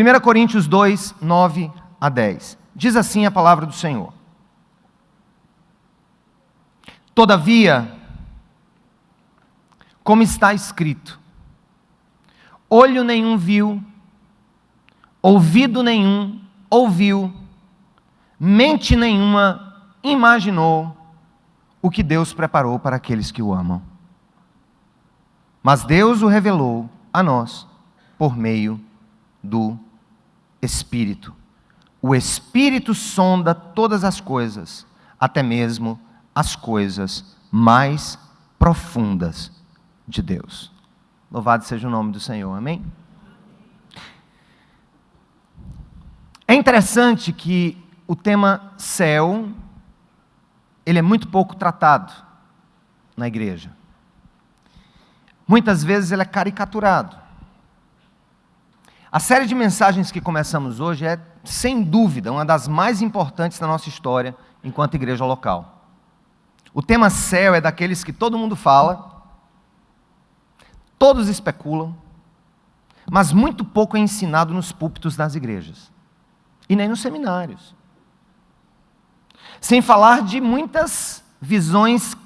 1 Coríntios 2, 9 a 10. Diz assim a palavra do Senhor: Todavia, como está escrito, olho nenhum viu, ouvido nenhum ouviu, mente nenhuma imaginou o que Deus preparou para aqueles que o amam. Mas Deus o revelou a nós por meio do Espírito. O Espírito sonda todas as coisas, até mesmo as coisas mais profundas de Deus. Louvado seja o nome do Senhor, amém? É interessante que o tema céu, ele é muito pouco tratado na igreja. Muitas vezes ele é caricaturado. A série de mensagens que começamos hoje é, sem dúvida, uma das mais importantes da nossa história enquanto igreja local. O tema céu é daqueles que todo mundo fala, todos especulam, mas muito pouco é ensinado nos púlpitos das igrejas e nem nos seminários. Sem falar de muitas visões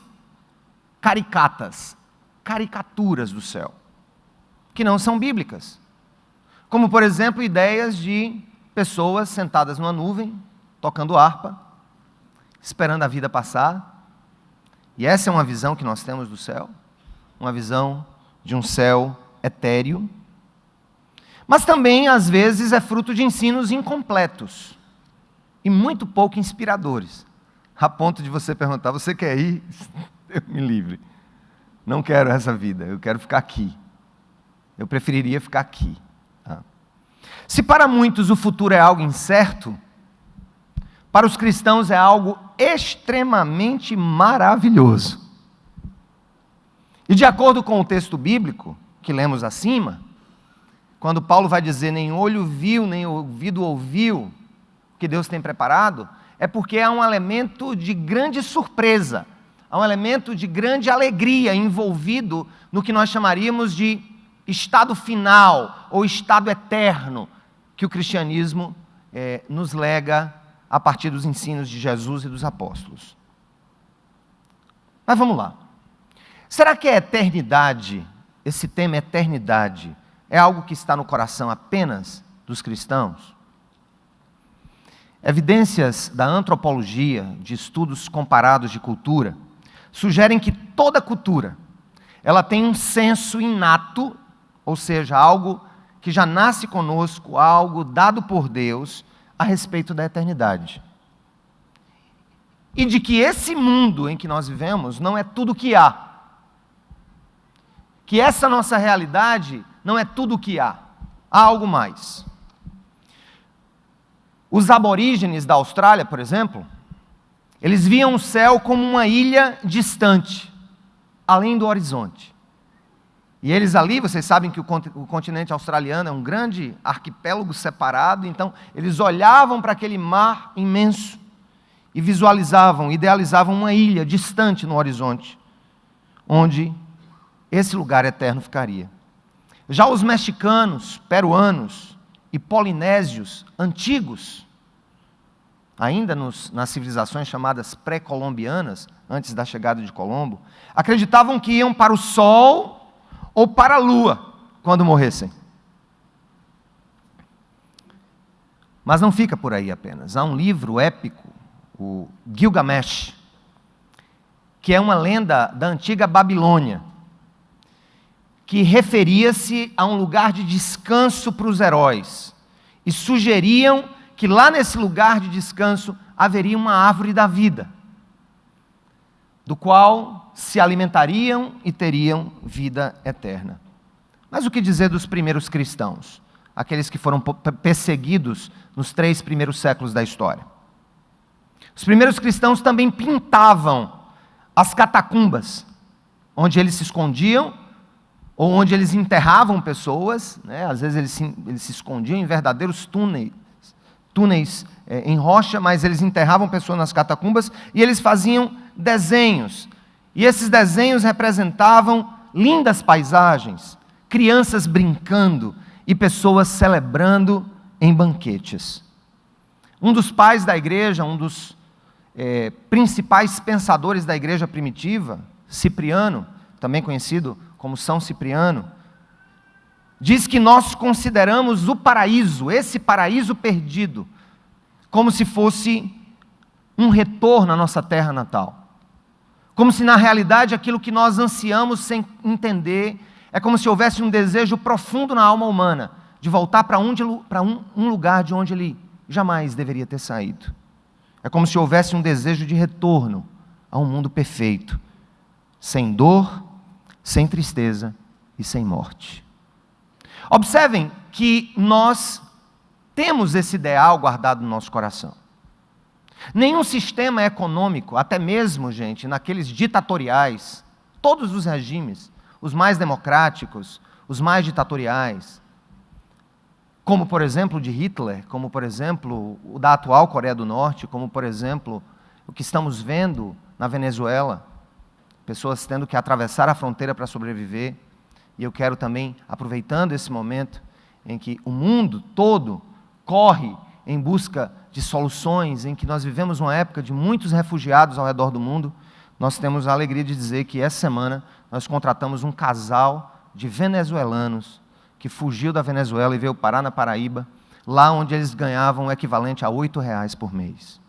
caricaturas do céu, que não são bíblicas. Como, por exemplo, ideias de pessoas sentadas numa nuvem, tocando harpa, esperando a vida passar. E essa é uma visão que nós temos do céu, uma visão de um céu etéreo. Mas também, às vezes, é fruto de ensinos incompletos e muito pouco inspiradores, a ponto de você perguntar: você quer ir? Deus me livre. Não quero essa vida, eu quero ficar aqui. Eu preferiria ficar aqui. Se para muitos o futuro é algo incerto, para os cristãos é algo extremamente maravilhoso. E de acordo com o texto bíblico que lemos acima, quando Paulo vai dizer nem olho viu, nem ouvido ouviu o que Deus tem preparado, é porque há um elemento de grande surpresa, há um elemento de grande alegria envolvido no que nós chamaríamos de estado final ou estado eterno que o cristianismo nos lega a partir dos ensinos de Jesus e dos apóstolos. Mas vamos lá. Será que a eternidade, esse tema eternidade, é algo que está no coração apenas dos cristãos? Evidências da antropologia, de estudos comparados de cultura, sugerem que toda cultura, ela tem um senso inato, ou seja, algo que já nasce conosco, algo dado por Deus a respeito da eternidade. E de que esse mundo em que nós vivemos não é tudo o que há. Que essa nossa realidade não é tudo o que há. Há algo mais. Os aborígenes da Austrália, por exemplo, eles viam o céu como uma ilha distante, além do horizonte. E eles ali, vocês sabem que o continente australiano é um grande arquipélago separado, então eles olhavam para aquele mar imenso e visualizavam, idealizavam uma ilha distante no horizonte, onde esse lugar eterno ficaria. Já os mexicanos, peruanos e polinésios antigos, ainda nas civilizações chamadas pré-colombianas, antes da chegada de Colombo, acreditavam que iam para o sol ou para a lua quando morressem. Mas não fica por aí apenas. Há um livro épico, o Gilgamesh, que é uma lenda da antiga Babilônia, que referia-se a um lugar de descanso para os heróis, e sugeriam que lá nesse lugar de descanso haveria uma árvore da vida, do qual se alimentariam e teriam vida eterna. Mas o que dizer dos primeiros cristãos, aqueles que foram perseguidos nos 3 primeiros séculos da história? Os primeiros cristãos também pintavam as catacumbas, onde eles se escondiam, ou onde eles enterravam pessoas, né? Às vezes eles se escondiam em verdadeiros túneis em rocha, mas eles enterravam pessoas nas catacumbas, e eles faziam desenhos, e esses desenhos representavam lindas paisagens, crianças brincando, e pessoas celebrando em banquetes. Um dos pais da igreja, um dos principais pensadores da igreja primitiva, Cipriano, também conhecido como São Cipriano, diz que nós consideramos o paraíso, esse paraíso perdido, como se fosse um retorno à nossa terra natal. Como se na realidade aquilo que nós ansiamos sem entender, é como se houvesse um desejo profundo na alma humana, de voltar para um lugar de onde ele jamais deveria ter saído. É como se houvesse um desejo de retorno a um mundo perfeito, sem dor, sem tristeza e sem morte. Observem que nós temos esse ideal guardado no nosso coração. Nenhum sistema econômico, até mesmo, gente, naqueles ditatoriais, todos os regimes, os mais democráticos, os mais ditatoriais, como por exemplo o de Hitler, como por exemplo o da atual Coreia do Norte, como por exemplo o que estamos vendo na Venezuela, pessoas tendo que atravessar a fronteira para sobreviver. E eu quero também, aproveitando esse momento em que o mundo todo corre em busca de soluções, em que nós vivemos uma época de muitos refugiados ao redor do mundo, nós temos a alegria de dizer que essa semana nós contratamos um casal de venezuelanos que fugiu da Venezuela e veio parar na Paraíba, lá onde eles ganhavam o equivalente a R$8 por mês.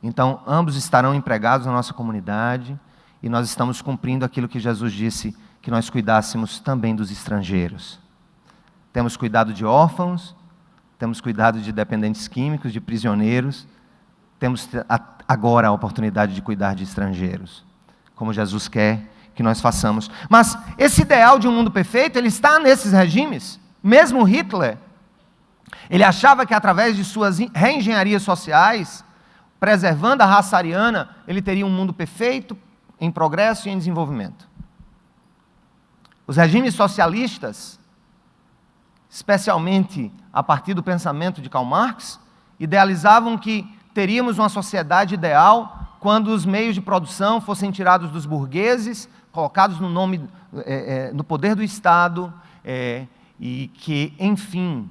Então, ambos estarão empregados na nossa comunidade e nós estamos cumprindo aquilo que Jesus disse, que nós cuidássemos também dos estrangeiros. Temos cuidado de órfãos, temos cuidado de dependentes químicos, de prisioneiros, temos agora a oportunidade de cuidar de estrangeiros, como Jesus quer que nós façamos. Mas esse ideal de um mundo perfeito, ele está nesses regimes. Mesmo Hitler, ele achava que através de suas reengenharias sociais, preservando a raça ariana, ele teria um mundo perfeito, em progresso e em desenvolvimento. Os regimes socialistas, especialmente a partir do pensamento de Karl Marx, idealizavam que teríamos uma sociedade ideal quando os meios de produção fossem tirados dos burgueses, colocados no poder do Estado, e que, enfim,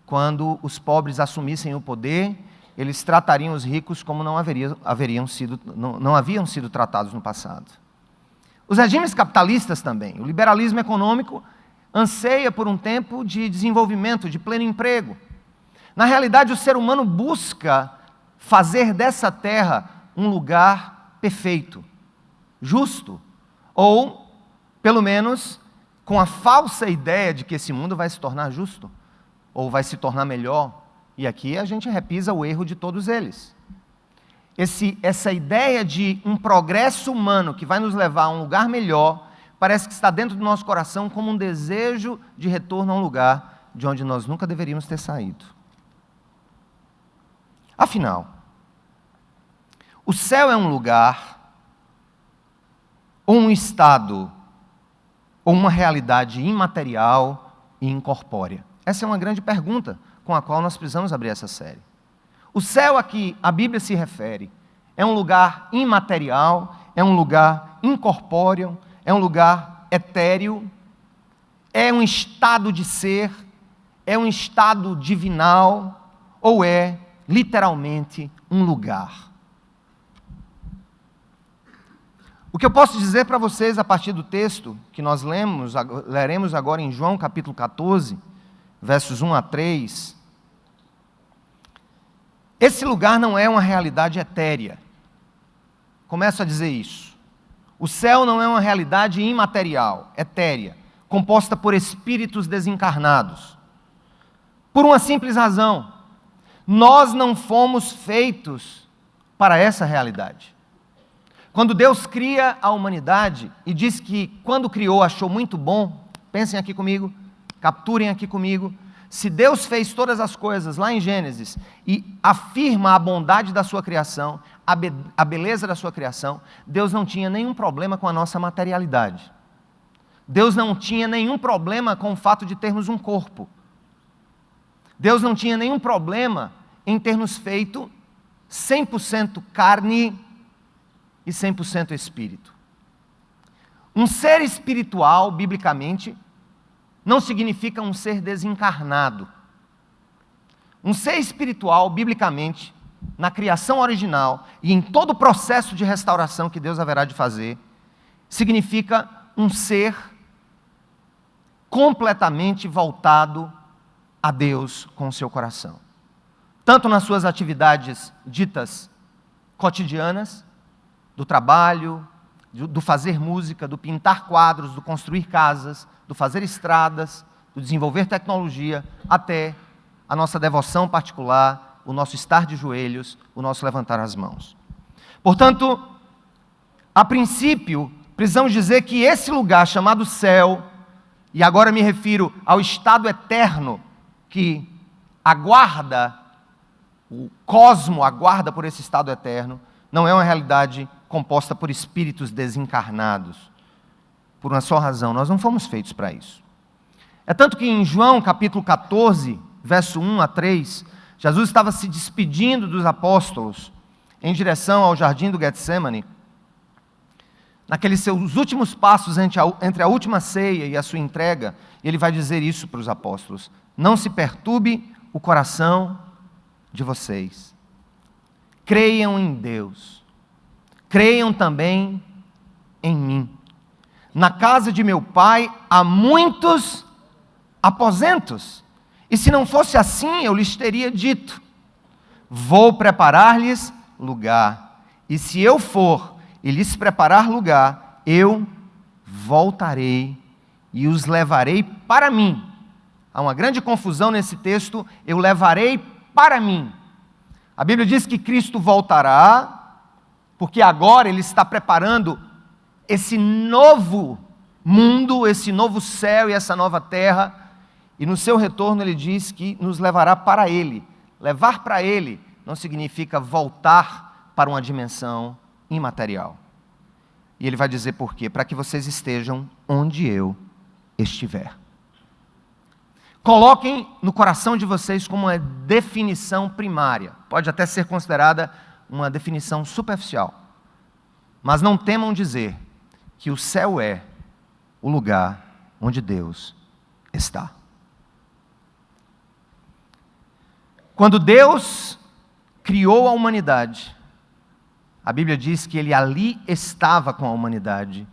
quando os pobres assumissem o poder, eles tratariam os ricos como não haviam sido tratados no passado. Os regimes capitalistas também, o liberalismo econômico anseia por um tempo de desenvolvimento, de pleno emprego. Na realidade, o ser humano busca fazer dessa terra um lugar perfeito, justo, ou, pelo menos, com a falsa ideia de que esse mundo vai se tornar justo, ou vai se tornar melhor. E aqui a gente repisa o erro de todos eles. Essa ideia de um progresso humano que vai nos levar a um lugar melhor, parece que está dentro do nosso coração como um desejo de retorno a um lugar de onde nós nunca deveríamos ter saído. Afinal, o céu é um lugar, ou um estado, ou uma realidade imaterial e incorpórea? Essa é uma grande pergunta com a qual nós precisamos abrir essa série. O céu a que a Bíblia se refere é um lugar imaterial, é um lugar incorpóreo, é um lugar etéreo, é um estado de ser, é um estado divinal, ou é, literalmente, um lugar? O que eu posso dizer para vocês a partir do texto que nós leremos agora em João capítulo 14, versos 1 a 3, esse lugar não é uma realidade etérea. Começo a dizer isso. O céu não é uma realidade imaterial, etérea, composta por espíritos desencarnados. Por uma simples razão: nós não fomos feitos para essa realidade. Quando Deus cria a humanidade e diz que quando criou achou muito bom, pensem aqui comigo, capturem aqui comigo, se Deus fez todas as coisas lá em Gênesis e afirma a bondade da sua criação, a beleza da sua criação, Deus não tinha nenhum problema com a nossa materialidade. Deus não tinha nenhum problema com o fato de termos um corpo. Deus não tinha nenhum problema em ter nos feito 100% carne e 100% espírito. Um ser espiritual, biblicamente, não significa um ser desencarnado. Um ser espiritual, biblicamente, na criação original e em todo o processo de restauração que Deus haverá de fazer, significa um ser completamente voltado a Deus com o seu coração. Tanto nas suas atividades ditas cotidianas, do trabalho, do fazer música, do pintar quadros, do construir casas, do fazer estradas, do desenvolver tecnologia, até a nossa devoção particular, o nosso estar de joelhos, o nosso levantar as mãos. Portanto, a princípio, precisamos dizer que esse lugar chamado céu, e agora me refiro ao estado eterno que aguarda, o cosmo aguarda por esse estado eterno, não é uma realidade composta por espíritos desencarnados. Por uma só razão, nós não fomos feitos para isso. É tanto que em João capítulo 14, verso 1 a 3, Jesus estava se despedindo dos apóstolos em direção ao jardim do Getsêmani, naqueles seus últimos passos entre a última ceia e a sua entrega, e ele vai dizer isso para os apóstolos: não se perturbe o coração de vocês, creiam em Deus, creiam também em mim. Na casa de meu Pai há muitos aposentos, e se não fosse assim, eu lhes teria dito: vou preparar-lhes lugar, e se eu for e lhes preparar lugar, eu voltarei e os levarei para mim. Há uma grande confusão nesse texto, eu levarei para mim. A Bíblia diz que Cristo voltará, porque agora Ele está preparando esse novo mundo, esse novo céu e essa nova terra, e no seu retorno Ele diz que nos levará para Ele. Levar para Ele não significa voltar para uma dimensão imaterial. E Ele vai dizer por quê? Para que vocês estejam onde eu estiver. Coloquem no coração de vocês como uma definição primária. Pode até ser considerada uma definição superficial. Mas não temam dizer que o céu é o lugar onde Deus está. Quando Deus criou a humanidade, a Bíblia diz que Ele ali estava com a humanidade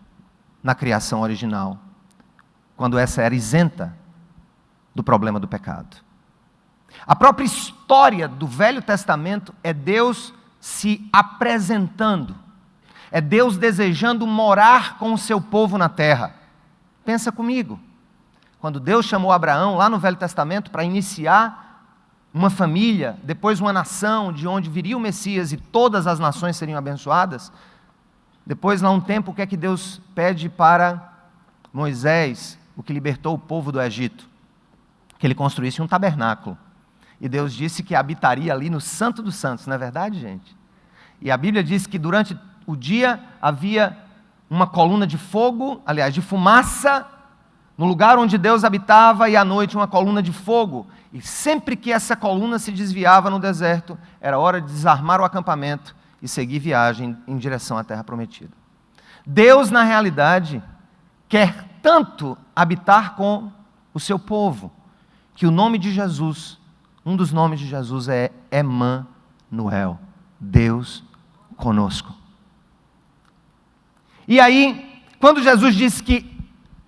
na criação original, quando essa era isenta do problema do pecado. A própria história do Velho Testamento é Deus se apresentando, é Deus desejando morar com o seu povo na terra. Pensa comigo, quando Deus chamou Abraão lá no Velho Testamento para iniciar uma família, depois uma nação, de onde viria o Messias e todas as nações seriam abençoadas, depois lá um tempo, o que é que Deus pede para Moisés, o que libertou o povo do Egito? Que ele construísse um tabernáculo. E Deus disse que habitaria ali no Santo dos Santos, não é verdade, gente? E a Bíblia diz que durante o dia havia uma coluna de fogo, aliás, de fumaça, no lugar onde Deus habitava, e à noite uma coluna de fogo. E sempre que essa coluna se desviava no deserto, era hora de desarmar o acampamento e seguir viagem em direção à terra prometida. Deus, na realidade, quer tanto habitar com o seu povo, que o nome de Jesus, um dos nomes de Jesus é Emanuel, Deus conosco. E aí, quando Jesus disse que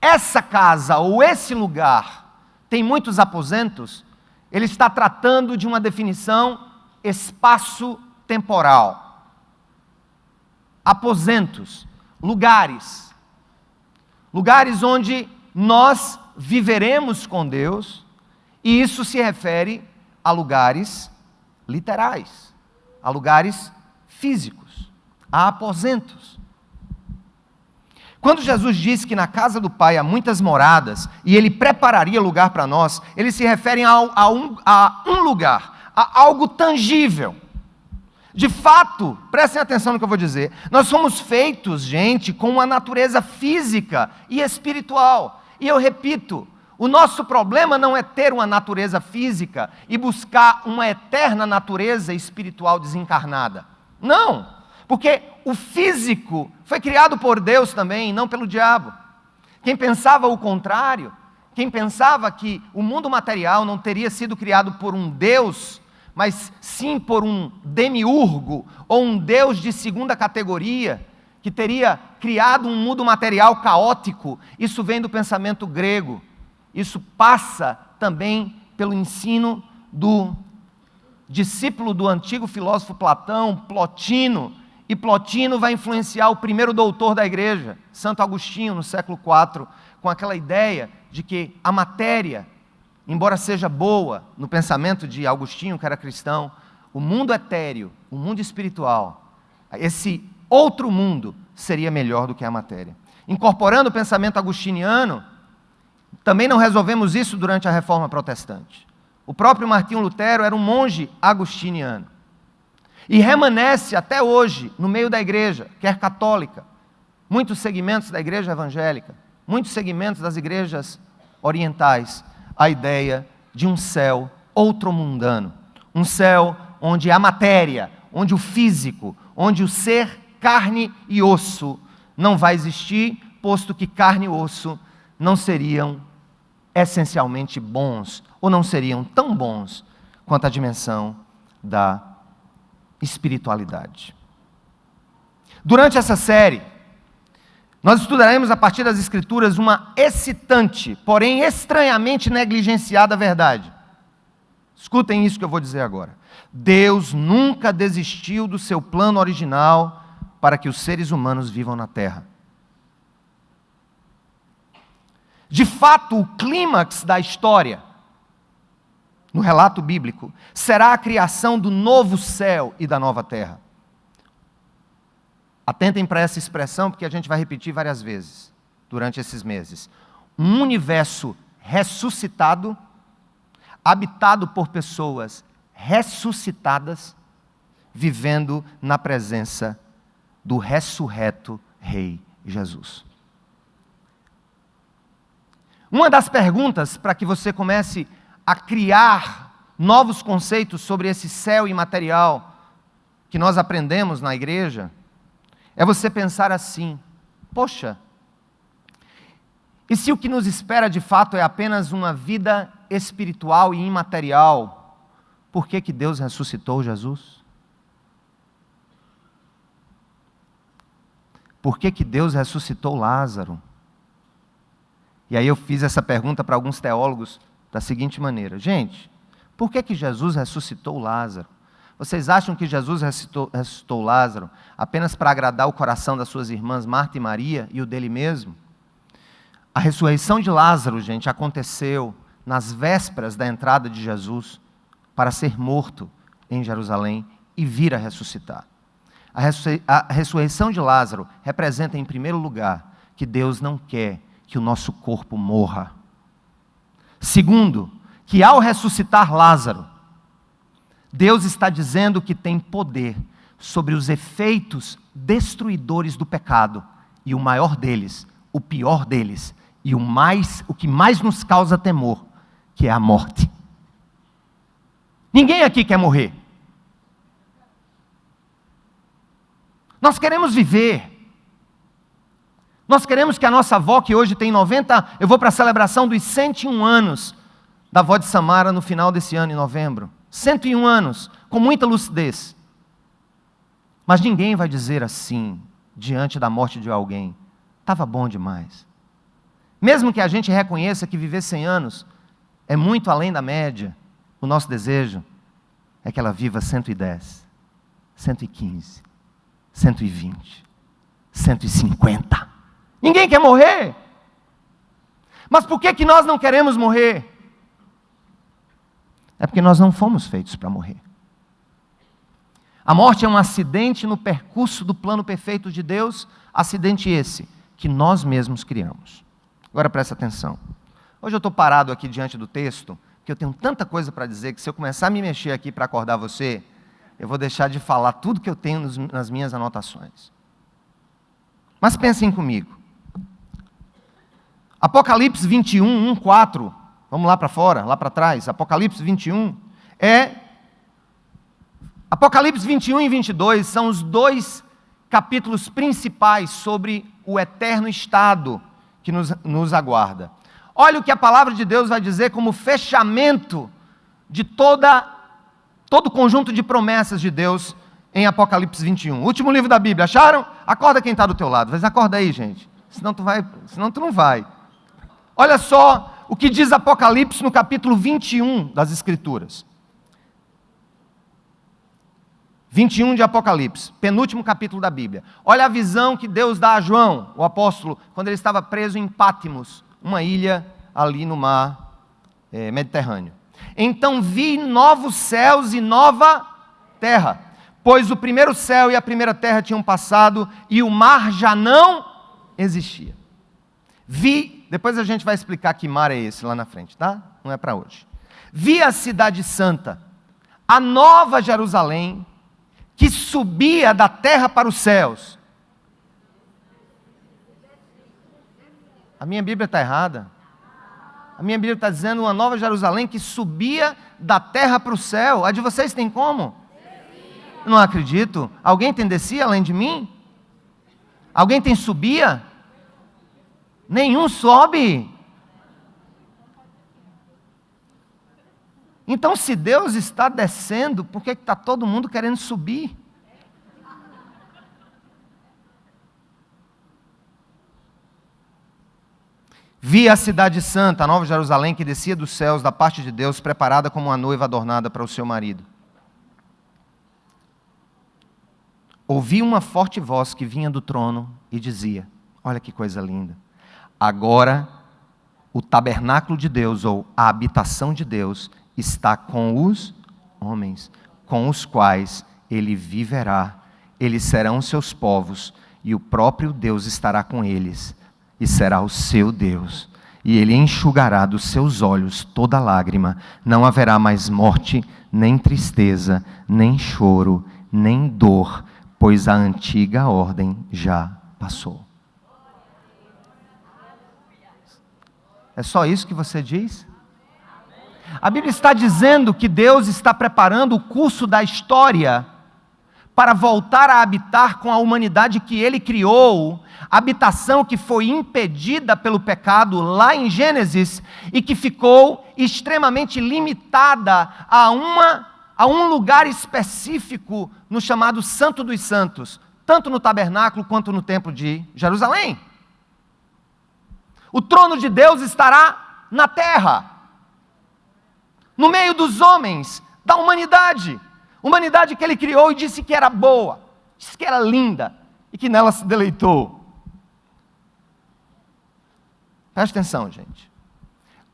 essa casa ou esse lugar tem muitos aposentos, Ele está tratando de uma definição espaço-temporal. Aposentos, lugares onde nós viveremos com Deus, e isso se refere a lugares literais, a lugares físicos, a aposentos. Quando Jesus disse que na casa do Pai há muitas moradas e Ele prepararia lugar para nós, Ele se refere a um lugar, a algo tangível. De fato, prestem atenção no que eu vou dizer, nós somos feitos, gente, com uma natureza física e espiritual. E eu repito, o nosso problema não é ter uma natureza física e buscar uma eterna natureza espiritual desencarnada. Não! Porque o físico foi criado por Deus também, não pelo diabo. Quem pensava o contrário, quem pensava que o mundo material não teria sido criado por um Deus, mas sim por um demiurgo, ou um Deus de segunda categoria, que teria criado um mundo material caótico, isso vem do pensamento grego. Isso passa também pelo ensino do discípulo do antigo filósofo Platão, Plotino, e Plotino vai influenciar o primeiro doutor da igreja, Santo Agostinho, no século IV, com aquela ideia de que a matéria, embora seja boa, no pensamento de Agostinho, que era cristão, o mundo etéreo, o mundo espiritual, esse outro mundo seria melhor do que a matéria. Incorporando o pensamento agostiniano, também não resolvemos isso durante a Reforma Protestante. O próprio Martinho Lutero era um monge agostiniano. E remanesce até hoje, no meio da igreja, quer católica, muitos segmentos da igreja evangélica, muitos segmentos das igrejas orientais, a ideia de um céu outromundano. Um céu onde a matéria, onde o físico, onde o ser carne e osso não vai existir, posto que carne e osso não seriam essencialmente bons, ou não seriam tão bons quanto a dimensão da espiritualidade. Durante essa série, nós estudaremos a partir das Escrituras uma excitante, porém estranhamente negligenciada verdade. Escutem isso que eu vou dizer agora. Deus nunca desistiu do seu plano original para que os seres humanos vivam na terra. De fato, o clímax da história, no relato bíblico, será a criação do novo céu e da nova terra. Atentem para essa expressão, porque a gente vai repetir várias vezes durante esses meses. Um universo ressuscitado, habitado por pessoas ressuscitadas, vivendo na presença do ressurreto Rei Jesus. Uma das perguntas para que você comece a criar novos conceitos sobre esse céu imaterial que nós aprendemos na igreja, é você pensar assim: poxa, e se o que nos espera de fato é apenas uma vida espiritual e imaterial, por que que Deus ressuscitou Jesus? Por que que Deus ressuscitou Lázaro? E aí eu fiz essa pergunta para alguns teólogos da seguinte maneira: gente, por que que Jesus ressuscitou Lázaro? Vocês acham que Jesus ressuscitou Lázaro apenas para agradar o coração das suas irmãs Marta e Maria e o dele mesmo? A ressurreição de Lázaro, gente, aconteceu nas vésperas da entrada de Jesus para ser morto em Jerusalém e vir a ressuscitar. A ressurreição de Lázaro representa, em primeiro lugar, que Deus não quer que o nosso corpo morra. Segundo, que ao ressuscitar Lázaro, Deus está dizendo que tem poder sobre os efeitos destruidores do pecado, e o maior deles, o pior deles, e o que mais nos causa temor, que é a morte. Ninguém aqui quer morrer. Nós queremos viver. Nós queremos que a nossa avó, que hoje tem 90, eu vou para a celebração dos 101 anos da avó de Samara no final desse ano, em novembro. 101 anos, com muita lucidez. Mas ninguém vai dizer assim, diante da morte de alguém: estava bom demais. Mesmo que a gente reconheça que viver 100 anos é muito além da média, o nosso desejo é que ela viva 110, 115, 120, 150. Ninguém quer morrer. Mas por que nós não queremos morrer? É porque nós não fomos feitos para morrer. A morte é um acidente no percurso do plano perfeito de Deus, acidente esse que nós mesmos criamos. Agora presta atenção. Hoje eu estou parado aqui diante do texto, porque eu tenho tanta coisa para dizer que se eu começar a me mexer aqui para acordar você, eu vou deixar de falar tudo que eu tenho nas minhas anotações. Mas pensem comigo. Apocalipse 21, 1, 4, vamos lá para fora, lá para trás, Apocalipse 21, Apocalipse 21 e 22 são os dois capítulos principais sobre o eterno estado que nos aguarda. Olha o que a palavra de Deus vai dizer como fechamento de todo o conjunto de promessas de Deus em Apocalipse 21. Último livro da Bíblia, acharam? Acorda quem está do teu lado. Mas acorda aí, gente. Senão tu não vai. Olha só o que diz Apocalipse no capítulo 21 das Escrituras. 21 de Apocalipse, penúltimo capítulo da Bíblia. Olha a visão que Deus dá a João, o apóstolo, quando ele estava preso em Patmos, uma ilha ali no mar Mediterrâneo. Então vi novos céus e nova terra, pois o primeiro céu e a primeira terra tinham passado e o mar já não existia. Vi, depois a gente vai explicar que mar é esse lá na frente, tá? Não é para hoje. Vi a cidade santa, a nova Jerusalém, que subia da terra para os céus. A minha Bíblia está errada. A minha Bíblia está dizendo uma nova Jerusalém que subia da terra para o céu. A de vocês tem como? Não acredito. Alguém tem descia além de mim? Alguém tem subia? Nenhum sobe. Então, se Deus está descendo, por que está todo mundo querendo subir? Vi a cidade santa, a nova Jerusalém, que descia dos céus da parte de Deus, preparada como uma noiva adornada para o seu marido. Ouvi uma forte voz que vinha do trono e dizia, olha que coisa linda, agora o tabernáculo de Deus, ou a habitação de Deus, está com os homens, com os quais ele viverá. Eles serão seus povos, e o próprio Deus estará com eles, e será o seu Deus. E ele enxugará dos seus olhos toda lágrima. Não haverá mais morte, nem tristeza, nem choro, nem dor, pois a antiga ordem já passou. É só isso que você diz? A Bíblia está dizendo que Deus está preparando o curso da história para voltar a habitar com a humanidade que Ele criou, habitação que foi impedida pelo pecado lá em Gênesis e que ficou extremamente limitada a um lugar específico no chamado Santo dos Santos, tanto no tabernáculo quanto no templo de Jerusalém. O trono de Deus estará na terra, no meio dos homens, da humanidade. Humanidade que ele criou e disse que era boa, disse que era linda e que nela se deleitou. Presta atenção, gente.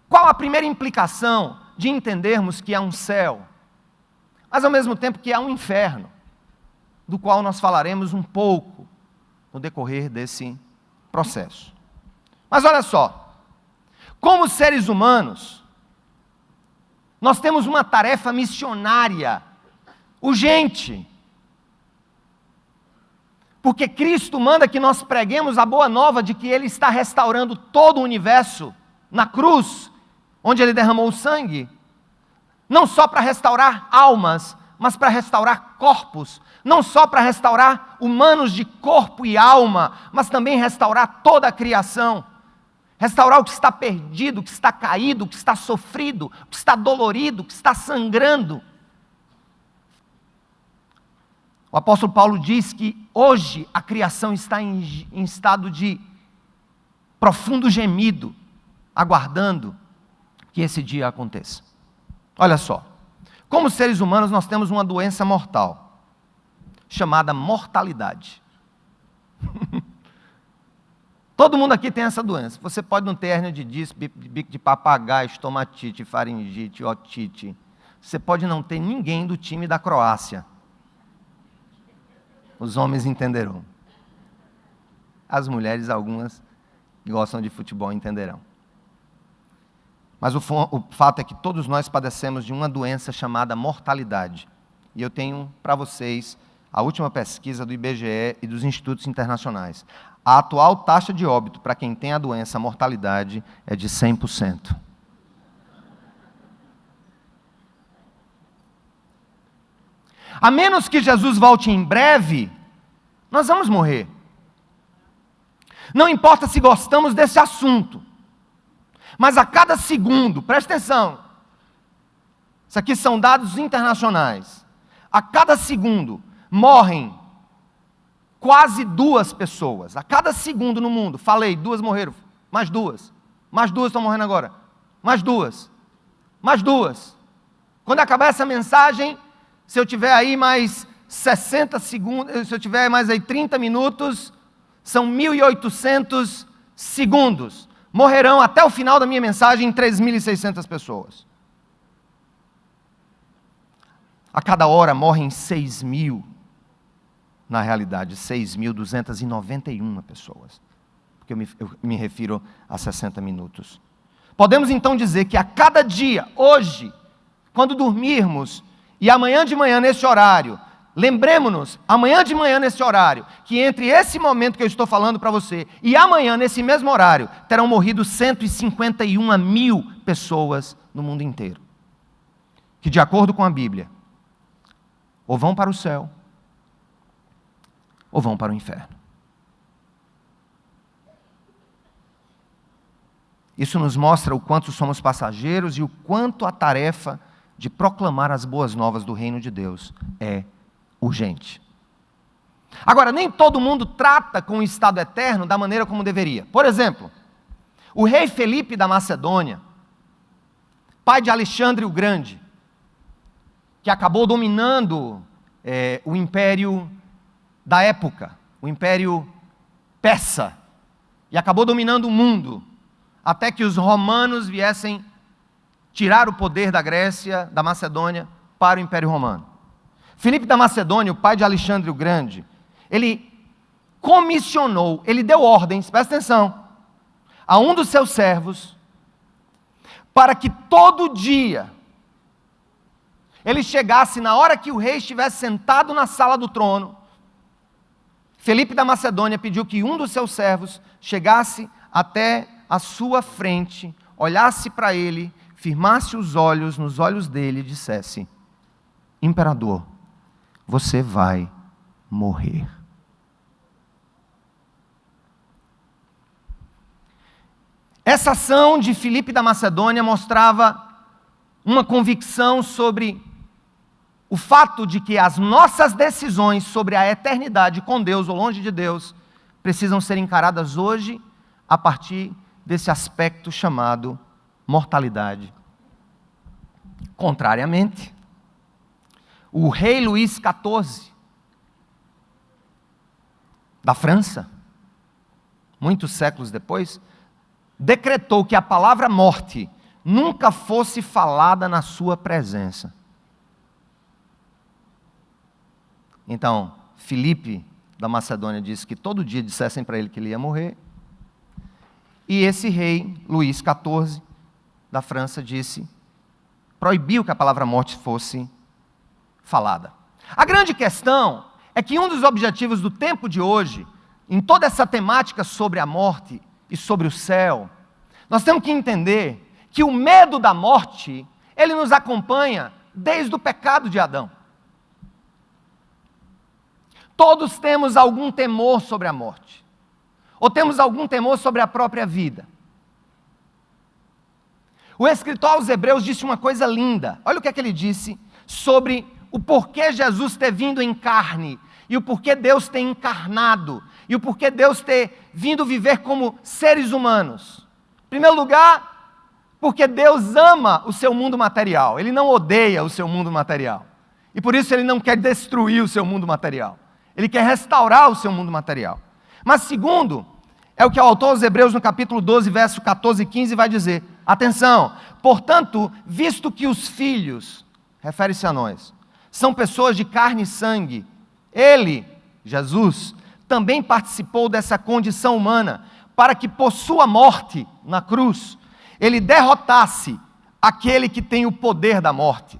Qual a primeira implicação de entendermos que há um céu, mas ao mesmo tempo que há um inferno, do qual nós falaremos um pouco no decorrer desse processo. Mas olha só, como seres humanos, nós temos uma tarefa missionária, urgente. Porque Cristo manda que nós preguemos a boa nova de que Ele está restaurando todo o universo na cruz, onde Ele derramou o sangue. Não só para restaurar almas, mas para restaurar corpos. Não só para restaurar humanos de corpo e alma, mas também restaurar toda a criação. Restaurar o que está perdido, o que está caído, o que está sofrido, o que está dolorido, o que está sangrando. O apóstolo Paulo diz que hoje a criação está em estado de profundo gemido, aguardando que esse dia aconteça. Olha só, como seres humanos nós temos uma doença mortal, chamada mortalidade. Todo mundo aqui tem essa doença. Você pode não ter hérnia de disco, bico de papagaio, estomatite, faringite, otite. Você pode não ter ninguém do time da Croácia. Os homens entenderão. As mulheres, algumas que gostam de futebol, entenderão. Mas o fato é que todos nós padecemos de uma doença chamada mortalidade. E eu tenho para vocês a última pesquisa do IBGE e dos institutos internacionais. A atual taxa de óbito para quem tem a doença, a mortalidade, é de 100%. A menos que Jesus volte em breve, nós vamos morrer. Não importa se gostamos desse assunto, Mas a cada segundo, preste atenção, isso aqui são dados internacionais, a cada segundo morrem quase 2 pessoas, a cada segundo no mundo. Falei, 2 morreram, mais 2 estão morrendo agora, mais 2. Quando acabar essa mensagem, se eu tiver aí mais 60 segundos, se eu tiver mais aí 30 minutos, são 1.800 segundos. Morrerão até o final da minha mensagem 3.600 pessoas. A cada hora morrem 6.000, na realidade 6.291 pessoas, porque eu me refiro a 60 minutos. Podemos então dizer que a cada dia, hoje, quando dormirmos, e amanhã de manhã nesse horário, lembremos-nos, amanhã de manhã nesse horário, que entre esse momento que eu estou falando para você, e amanhã nesse mesmo horário, terão morrido 151.000 pessoas no mundo inteiro, que de acordo com a Bíblia, ou vão para o céu, ou vão para o inferno. Isso nos mostra o quanto somos passageiros e o quanto a tarefa de proclamar as boas novas do reino de Deus é urgente. Agora, nem todo mundo trata com o estado eterno da maneira como deveria. Por exemplo, o rei Felipe da Macedônia, pai de Alexandre o Grande, que acabou dominando o império da época, o império persa, e acabou dominando o mundo, até que os romanos viessem tirar o poder da Grécia, da Macedônia, para o Império Romano. Filipe da Macedônia, o pai de Alexandre o Grande, ele comissionou, ele deu ordens, presta atenção, a um dos seus servos, para que todo dia ele chegasse na hora que o rei estivesse sentado na sala do trono. Filipe da Macedônia pediu que um dos seus servos chegasse até a sua frente, olhasse para ele, firmasse os olhos nos olhos dele e dissesse: imperador, você vai morrer. Essa ação de Filipe da Macedônia mostrava uma convicção sobre o fato de que as nossas decisões sobre a eternidade com Deus ou longe de Deus precisam ser encaradas hoje a partir desse aspecto chamado mortalidade. Contrariamente, o rei Luís XIV, da França, muitos séculos depois, decretou que a palavra morte nunca fosse falada na sua presença. Então, Filipe da Macedônia disse que todo dia dissessem para ele que ele ia morrer, e esse rei, Luís XIV, da França, proibiu que a palavra morte fosse falada. A grande questão é que um dos objetivos do tempo de hoje, em toda essa temática sobre a morte e sobre o céu, nós temos que entender que o medo da morte, ele nos acompanha desde o pecado de Adão. Todos temos algum temor sobre a morte, ou temos algum temor sobre a própria vida. O escritor aos Hebreus disse uma coisa linda. Olha o que é que ele disse sobre o porquê Jesus ter vindo em carne, e o porquê Deus ter encarnado, e o porquê Deus ter vindo viver como seres humanos. Em primeiro lugar, porque Deus ama o seu mundo material, Ele não odeia o seu mundo material, e por isso Ele não quer destruir o seu mundo material, Ele quer restaurar o seu mundo material. Mas segundo, é o que o autor aos Hebreus no capítulo 12, verso 14 e 15 vai dizer, atenção, portanto, visto que os filhos, refere-se a nós, são pessoas de carne e sangue, Ele, Jesus, também participou dessa condição humana, para que por sua morte na cruz, Ele derrotasse aquele que tem o poder da morte.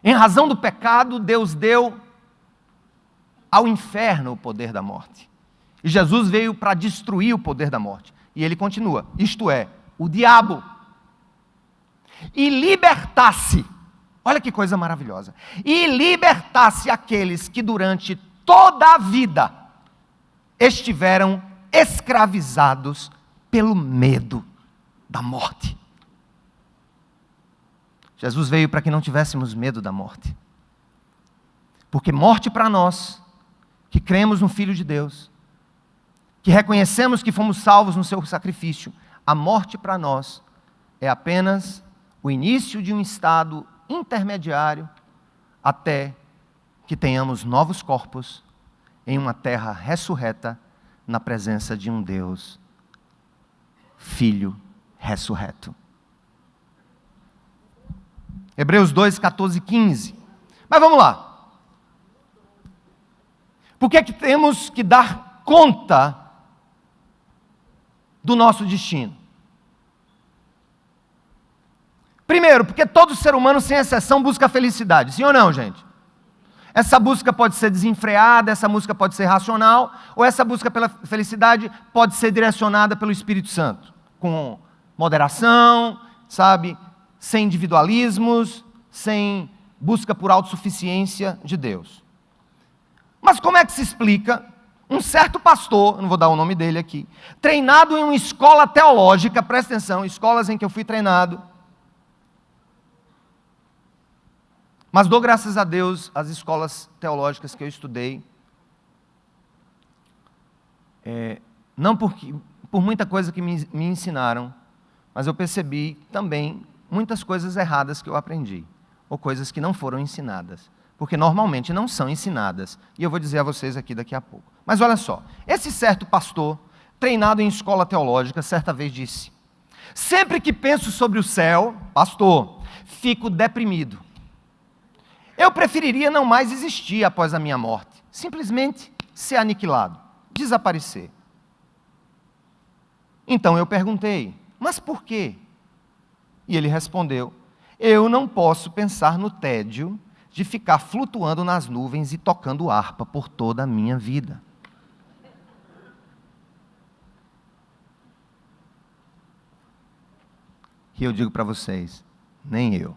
Em razão do pecado, Deus deu ao inferno o poder da morte. E Jesus veio para destruir o poder da morte. E ele continua, isto é, o diabo. E libertasse, olha que coisa maravilhosa, e libertasse aqueles que durante toda a vida estiveram escravizados pelo medo da morte. Jesus veio para que não tivéssemos medo da morte. Porque morte para nós, que cremos no Filho de Deus, que reconhecemos que fomos salvos no seu sacrifício, a morte para nós é apenas o início de um estado intermediário até que tenhamos novos corpos em uma terra ressurreta na presença de um Deus, Filho ressurreto. Hebreus 2, 14 e 15. Mas vamos lá. Por que é que temos que dar conta do nosso destino? Primeiro, porque todo ser humano, sem exceção, busca a felicidade. Sim ou não, gente? Essa busca pode ser desenfreada, essa busca pode ser racional, ou essa busca pela felicidade pode ser direcionada pelo Espírito Santo, com moderação, sabe? Sem individualismos, sem busca por autossuficiência de Deus. Mas como é que se explica um certo pastor, não vou dar o nome dele aqui, treinado em uma escola teológica, presta atenção, escolas em que eu fui treinado, mas dou graças a Deus às escolas teológicas que eu estudei, não por muita coisa que me ensinaram, mas eu percebi também muitas coisas erradas que eu aprendi, ou coisas que não foram ensinadas, porque normalmente não são ensinadas, e eu vou dizer a vocês aqui daqui a pouco. Mas olha só, esse certo pastor, treinado em escola teológica, certa vez disse: sempre que penso sobre o céu, pastor, fico deprimido. Eu preferiria não mais existir após a minha morte, simplesmente ser aniquilado, desaparecer. Então eu perguntei, mas por quê? E ele respondeu: eu não posso pensar no tédio de ficar flutuando nas nuvens e tocando harpa por toda a minha vida. E eu digo para vocês, nem eu.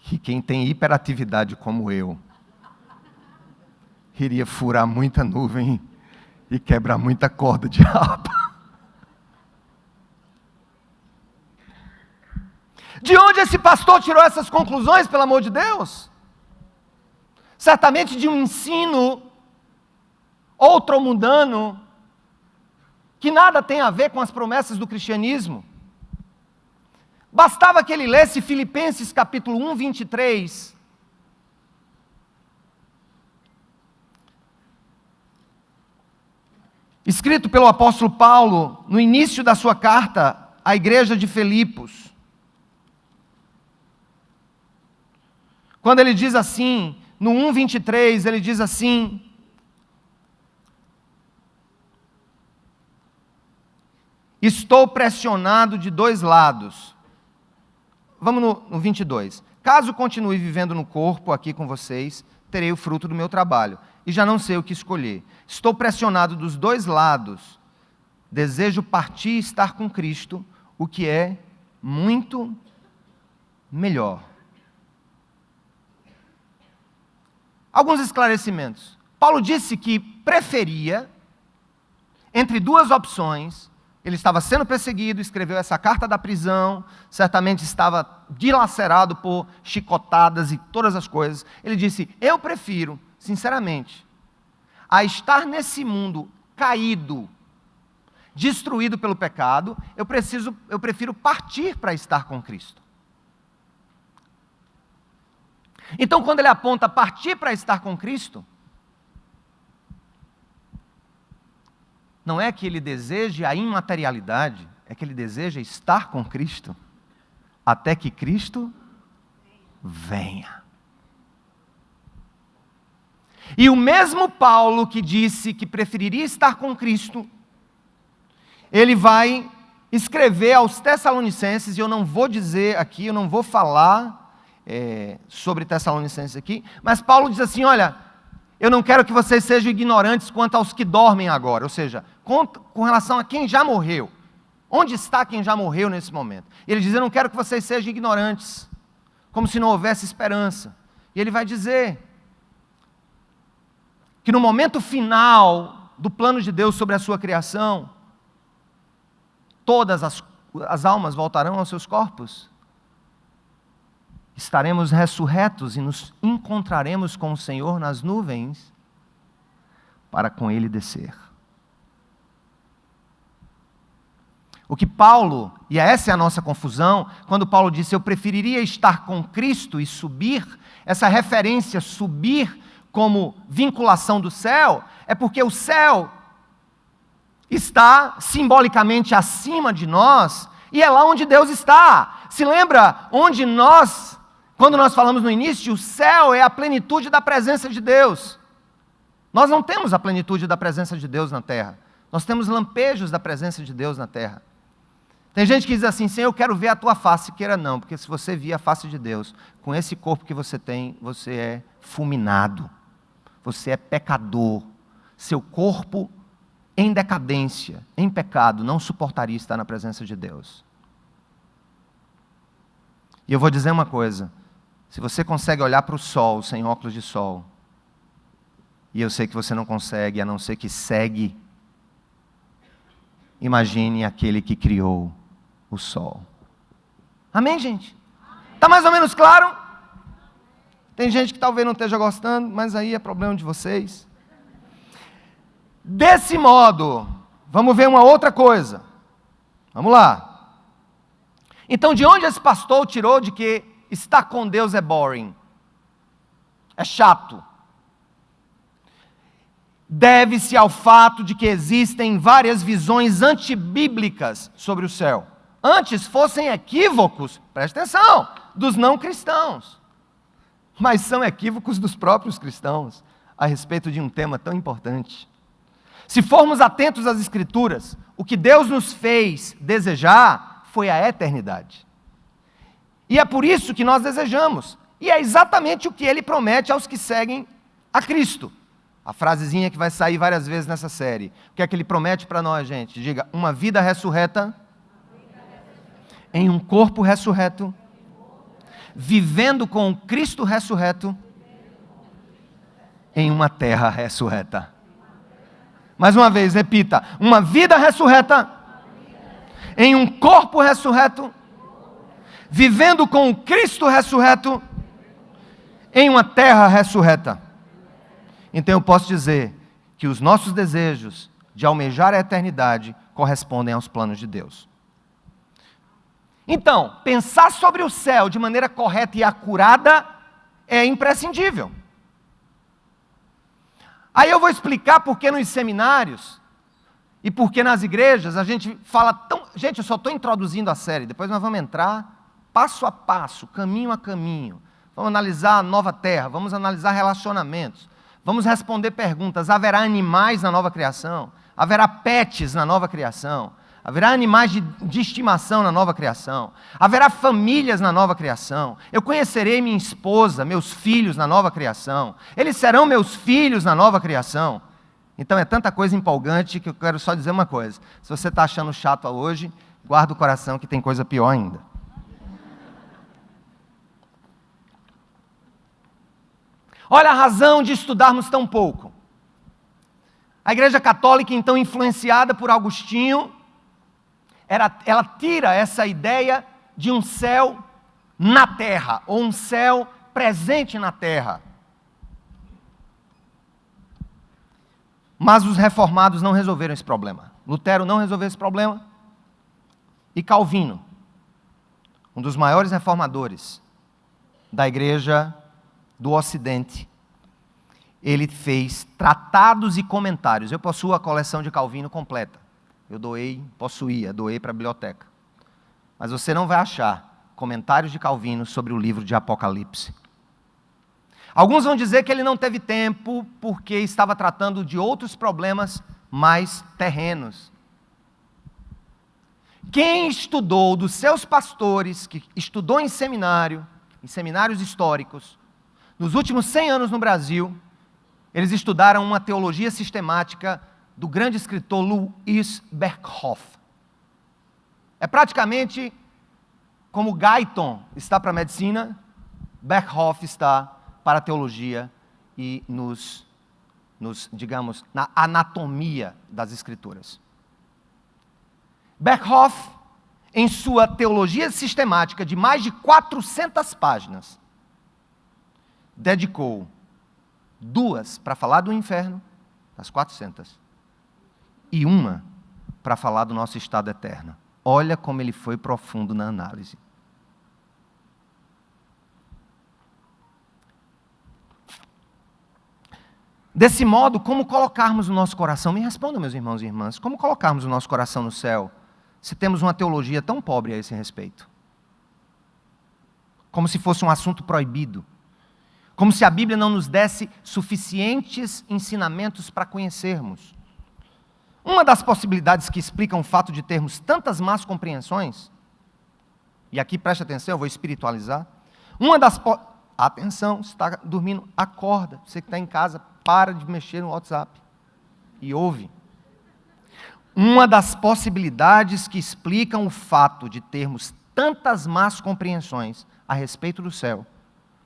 Que quem tem hiperatividade como eu, iria furar muita nuvem e quebrar muita corda de harpa. De onde esse pastor tirou essas conclusões, pelo amor de Deus? Certamente de um ensino outromundano, que nada tem a ver com as promessas do cristianismo. Bastava que ele lesse Filipenses capítulo 1, 23. Escrito pelo apóstolo Paulo, no início da sua carta à igreja de Filipos. Quando ele diz assim, no 1, 23, ele diz assim: estou pressionado de dois lados. Vamos no 22. Caso continue vivendo no corpo aqui com vocês, terei o fruto do meu trabalho. E já não sei o que escolher. Estou pressionado dos dois lados. Desejo partir e estar com Cristo, o que é muito melhor. Alguns esclarecimentos. Paulo disse que preferia, entre duas opções. Ele estava sendo perseguido, escreveu essa carta da prisão, certamente estava dilacerado por chicotadas e todas as coisas. Ele disse: eu prefiro, sinceramente, a estar nesse mundo caído, destruído pelo pecado, eu prefiro partir para estar com Cristo. Então, quando ele aponta partir para estar com Cristo, não é que ele deseje a imaterialidade, é que ele deseja estar com Cristo, até que Cristo venha. E o mesmo Paulo que disse que preferiria estar com Cristo, ele vai escrever aos Tessalonicenses, e eu não vou dizer aqui, eu não vou falar sobre Tessalonicenses aqui, mas Paulo diz assim: olha, eu não quero que vocês sejam ignorantes quanto aos que dormem agora, ou seja, com relação a quem já morreu. Onde está quem já morreu nesse momento? Ele diz: eu não quero que vocês sejam ignorantes, como se não houvesse esperança. E ele vai dizer que no momento final do plano de Deus sobre a sua criação, todas as almas voltarão aos seus corpos. Estaremos ressurretos e nos encontraremos com o Senhor nas nuvens para com Ele descer. O que Paulo, e essa é a nossa confusão, quando Paulo disse, eu preferiria estar com Cristo e subir, essa referência subir como vinculação do céu, é porque o céu está simbolicamente acima de nós, e é lá onde Deus está. Se lembra onde nós, quando nós falamos no início, o céu é a plenitude da presença de Deus. Nós não temos a plenitude da presença de Deus na terra. Nós temos lampejos da presença de Deus na terra. Tem gente que diz assim, Senhor, eu quero ver a tua face. Queira não, porque se você vir a face de Deus, com esse corpo que você tem, você é fulminado. Você é pecador. Seu corpo em decadência, em pecado, não suportaria estar na presença de Deus. E eu vou dizer uma coisa, se você consegue olhar para o sol sem óculos de sol, e eu sei que você não consegue, a não ser que segue, imagine aquele que criou o sol. Amém, gente? Está mais ou menos claro? Tem gente que talvez não esteja gostando, mas aí é problema de vocês. Desse modo, vamos ver uma outra coisa. Vamos lá. Então, de onde esse pastor tirou de que estar com Deus é boring? É chato. Deve-se ao fato de que existem várias visões antibíblicas sobre o céu. Antes fossem equívocos, preste atenção, dos não cristãos. Mas são equívocos dos próprios cristãos a respeito de um tema tão importante. Se formos atentos às Escrituras, o que Deus nos fez desejar foi a eternidade. E é por isso que nós desejamos. E é exatamente o que Ele promete aos que seguem a Cristo. A frasezinha que vai sair várias vezes nessa série. O que é que Ele promete para nós, gente? Diga, uma vida ressurreta, em um corpo ressurreto, vivendo com o Cristo ressurreto, em uma terra ressurreta. Mais uma vez, repita, uma vida ressurreta, em um corpo ressurreto, vivendo com o Cristo ressurreto, em uma terra ressurreta. Então eu posso dizer que os nossos desejos de almejar a eternidade correspondem aos planos de Deus. Então, pensar sobre o céu de maneira correta e acurada é imprescindível. Aí eu vou explicar por que nos seminários e por que nas igrejas a gente fala tão... Gente, eu só estou introduzindo a série, depois nós vamos entrar passo a passo, caminho a caminho. Vamos analisar a nova terra, vamos analisar relacionamentos, vamos responder perguntas. Haverá animais na nova criação? Haverá pets na nova criação? Haverá animais de estimação na nova criação? Haverá famílias na nova criação? Eu conhecerei minha esposa, meus filhos na nova criação? Eles serão meus filhos na nova criação? Então é tanta coisa empolgante que eu quero só dizer uma coisa. Se você está achando chato hoje, guarda o coração que tem coisa pior ainda. Olha a razão de estudarmos tão pouco. A Igreja Católica, então, influenciada por Agostinho, ela tira essa ideia de um céu na terra, ou um céu presente na terra. Mas os reformados não resolveram esse problema. Lutero não resolveu esse problema. E Calvino, um dos maiores reformadores da Igreja do Ocidente, ele fez tratados e comentários. Eu possuo a coleção de Calvino completa. Eu doei para a biblioteca. Mas você não vai achar comentários de Calvino sobre o livro de Apocalipse. Alguns vão dizer que ele não teve tempo porque estava tratando de outros problemas mais terrenos. Quem estudou dos seus pastores, que estudou em seminários históricos, nos últimos 100 anos no Brasil, eles estudaram uma teologia sistemática do grande escritor Louis Berkhoff. É praticamente como Guyton está para a medicina, Berkhoff está para a teologia e nos digamos, na anatomia das Escrituras. Berkhoff, em sua teologia sistemática de mais de 400 páginas, dedicou 2 para falar do inferno, das 400, e 1 para falar do nosso estado eterno. Olha como ele foi profundo na análise. Desse modo, como colocarmos o nosso coração? Me respondam, meus irmãos e irmãs, como colocarmos o nosso coração no céu, se temos uma teologia tão pobre a esse respeito? Como se fosse um assunto proibido. Como se a Bíblia não nos desse suficientes ensinamentos para conhecermos. Uma das possibilidades que explicam o fato de termos tantas más compreensões, e aqui preste atenção, eu vou espiritualizar, atenção, você está dormindo, acorda, você que está em casa, para de mexer no WhatsApp e ouve. Uma das possibilidades que explicam o fato de termos tantas más compreensões a respeito do céu,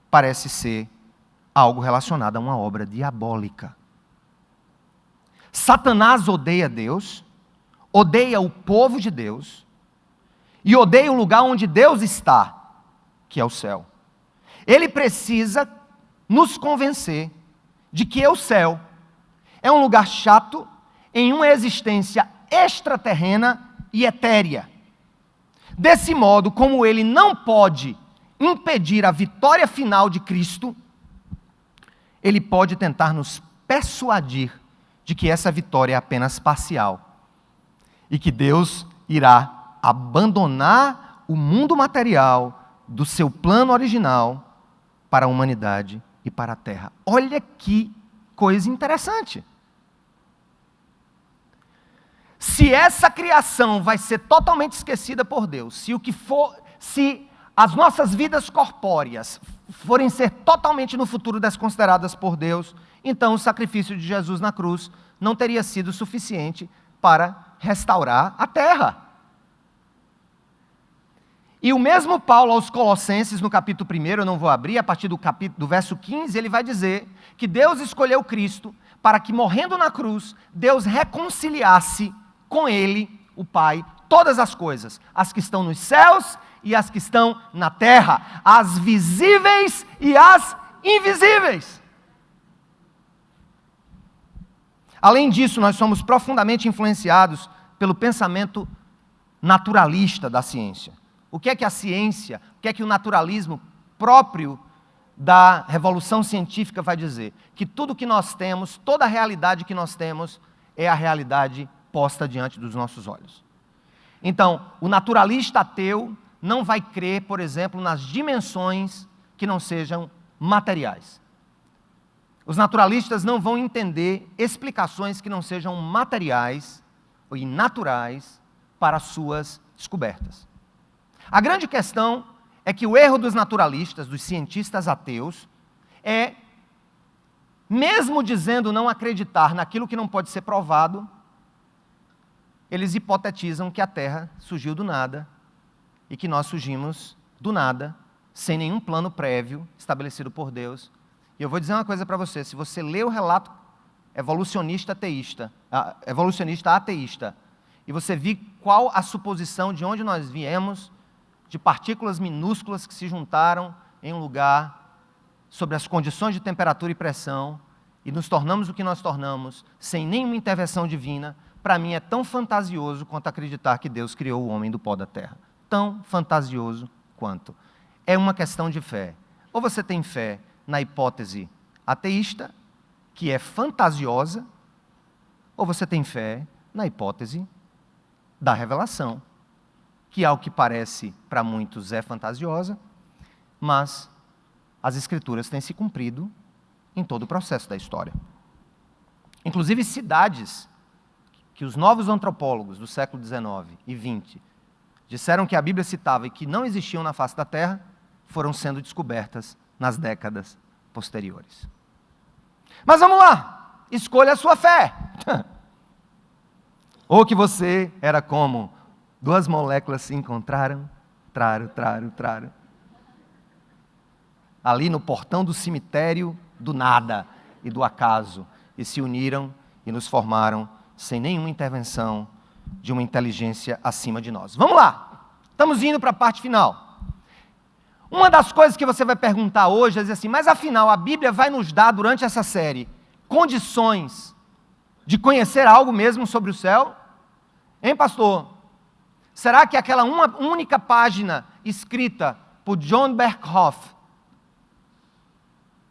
parece ser algo relacionado a uma obra diabólica. Satanás odeia Deus, odeia o povo de Deus, e odeia o lugar onde Deus está, que é o céu. Ele precisa nos convencer de que o céu é um lugar chato em uma existência extraterrena e etérea. Desse modo, como ele não pode impedir a vitória final de Cristo, ele pode tentar nos persuadir de que essa vitória é apenas parcial e que Deus irá abandonar o mundo material do seu plano original para a humanidade e para a terra. Olha que coisa interessante. Se essa criação vai ser totalmente esquecida por Deus, se as nossas vidas corpóreas forem ser totalmente no futuro desconsideradas por Deus, então o sacrifício de Jesus na cruz não teria sido suficiente para restaurar a terra. E o mesmo Paulo aos Colossenses, no capítulo 1, eu não vou abrir, a partir do verso 15, ele vai dizer que Deus escolheu Cristo para que, morrendo na cruz, Deus reconciliasse com ele, o Pai, todas as coisas, as que estão nos céus e as que estão na terra, as visíveis e as invisíveis. Além disso, nós somos profundamente influenciados pelo pensamento naturalista da ciência. O que é que a ciência, o que é que o naturalismo próprio da revolução científica vai dizer? Que tudo que nós temos, toda a realidade que nós temos, é a realidade posta diante dos nossos olhos. Então, o naturalista ateu não vai crer, por exemplo, nas dimensões que não sejam materiais. Os naturalistas não vão entender explicações que não sejam materiais e naturais para suas descobertas. A grande questão é que o erro dos naturalistas, dos cientistas ateus, é, mesmo dizendo não acreditar naquilo que não pode ser provado, eles hipotetizam que a Terra surgiu do nada e que nós surgimos do nada, sem nenhum plano prévio estabelecido por Deus. E eu vou dizer uma coisa para você, se você ler o relato evolucionista ateísta, e você vir qual a suposição de onde nós viemos, de partículas minúsculas que se juntaram em um lugar, sobre as condições de temperatura e pressão, e nos tornamos o que nós tornamos, sem nenhuma intervenção divina, para mim é tão fantasioso quanto acreditar que Deus criou o homem do pó da terra. Tão fantasioso quanto. É uma questão de fé. Ou você tem fé na hipótese ateísta, que é fantasiosa, ou você tem fé na hipótese da revelação, que ao que parece para muitos é fantasiosa, mas as Escrituras têm se cumprido em todo o processo da história. Inclusive cidades que os novos antropólogos do século XIX e XX disseram que a Bíblia citava e que não existiam na face da Terra, foram sendo descobertas nas décadas posteriores. Mas vamos lá, escolha a sua fé. Ou que você era como duas moléculas se encontraram, traram. Ali no portão do cemitério do nada e do acaso. e se uniram e nos formaram sem nenhuma intervenção de uma inteligência acima de nós. Vamos lá, estamos indo para a parte final. Uma das coisas que você vai perguntar hoje é dizer assim, mas afinal a Bíblia vai nos dar durante essa série condições de conhecer algo mesmo sobre o céu? Hein, pastor? Será que aquela uma única página escrita por John Berkhoff,